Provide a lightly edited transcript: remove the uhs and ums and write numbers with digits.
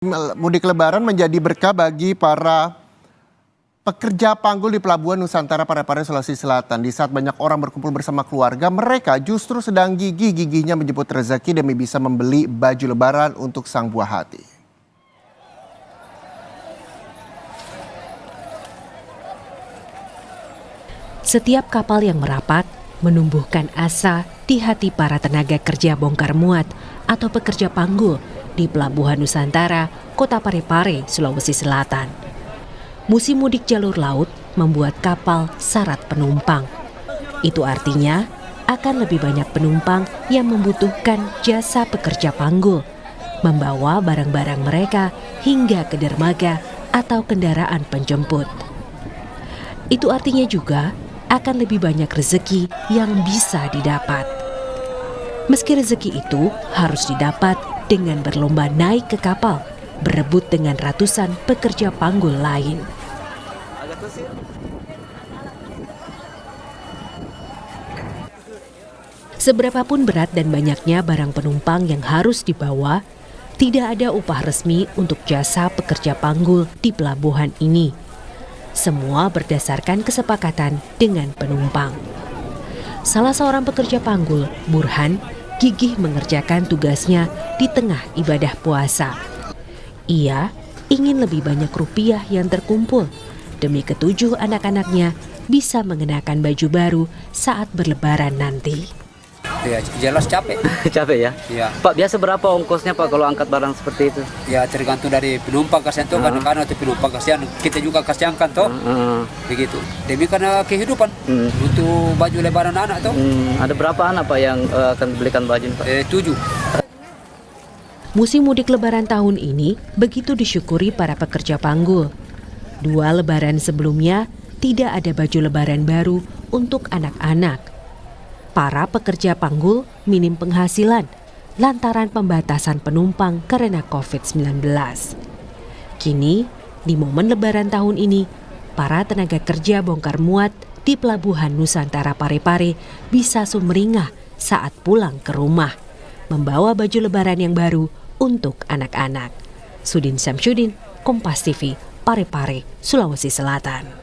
Mudik Lebaran menjadi berkah bagi para pekerja panggul di Pelabuhan Nusantara Parepare, Sulawesi Selatan. Di saat banyak orang berkumpul bersama keluarga, mereka justru sedang gigih-gigihnya menjemput rezeki demi bisa membeli baju Lebaran untuk sang buah hati. Setiap kapal yang merapat menumbuhkan asa di hati para tenaga kerja bongkar muat atau pekerja panggul di Pelabuhan Nusantara, Kota Parepare, Sulawesi Selatan. Musim mudik jalur laut membuat kapal syarat penumpang. Itu artinya akan lebih banyak penumpang yang membutuhkan jasa pekerja panggul, membawa barang-barang mereka hingga ke dermaga atau kendaraan penjemput. Itu artinya juga akan lebih banyak rezeki yang bisa didapat. Meski rezeki itu harus didapat dengan berlomba naik ke kapal, berebut dengan ratusan pekerja panggul lain. Seberapapun berat dan banyaknya barang penumpang yang harus dibawa, tidak ada upah resmi untuk jasa pekerja panggul di pelabuhan ini. Semua berdasarkan kesepakatan dengan penumpang. Salah seorang pekerja panggul, Burhan, gigih mengerjakan tugasnya di tengah ibadah puasa. Ia ingin lebih banyak rupiah yang terkumpul demi ketujuh anak-anaknya bisa mengenakan baju baru saat berlebaran nanti. Ya, jelas capek. Capek ya? Iya. Pak, biasa berapa ongkosnya Pak kalau angkat barang seperti itu? Ya tergantung dari penumpang kasihan tuh kan, karena penumpang kasihan, kita juga kasihan kan toh. Begitu. Demi karena kehidupan. Untuk baju lebaran anak toh. Ada berapa anak Pak yang akan belikan baju Pak? 7. Musim mudik lebaran tahun ini begitu disyukuri para pekerja panggul. 2 lebaran sebelumnya tidak ada baju lebaran baru untuk anak-anak. Para pekerja panggul minim penghasilan lantaran pembatasan penumpang karena COVID-19. Kini, di momen lebaran tahun ini, para tenaga kerja bongkar muat di Pelabuhan Nusantara Parepare bisa sumringah saat pulang ke rumah, membawa baju lebaran yang baru untuk anak-anak. Sudin Samsudin, Kompas TV, Parepare, Sulawesi Selatan.